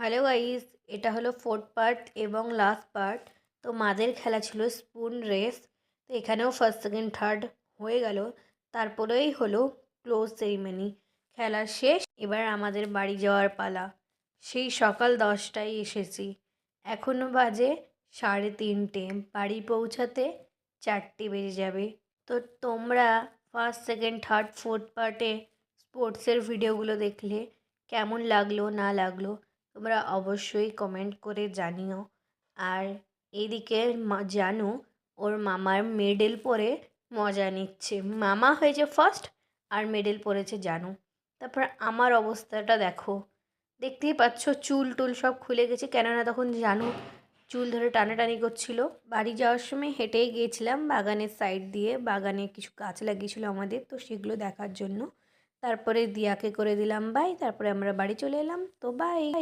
Hello guys, এটা হলো fourth part এবং লাস্ট পার্ট। তো মাদের খেলা ছিল স্পুন রেস। তো এখানেও ফার্স্ট সেকেন্ড থার্ড হয়ে গেল। তারপরেই হলো ক্লোজ সেরিমনি। খেলা শেষ, এবার আমাদের বাড়ি যাওয়ার পালা। সেই সকাল 10টায় এসেছি, এখনও বাজে 3:30। বাড়ি পৌঁছাতে 4টে বেজে যাবে। তো তোমরা ফার্স্ট সেকেন্ড থার্ড ফোর্থ পার্টে স্পোর্টসের ভিডিওগুলো দেখলে কেমন লাগলো না লাগলো তোমরা অবশ্যই কমেন্ট করে জানিও। আর এইদিকে জানু ওর মামার মেডেল পরে মজা নিচ্ছে। মামা হয়েছে ফার্স্ট আর মেডেল পরেছে জানু। তারপর আমার অবস্থাটা দেখো, দেখতেই পাচ্ছ চুল টুল সব খুলে গেছে, কেননা তখন জানু চুল ধরে টানাটানি করছিল। বাড়ি যাওয়ার সময় হেঁটেই গিয়েছিলাম বাগানের সাইড দিয়ে, বাগানে কিছু গাছ লাগিয়েছিল আমাদের, তো সেগুলো দেখার জন্য। তারপরে দিয়াকে করে দিলাম বাই, তারপরে আমরা বাড়ি চলে এলাম। তো বাই।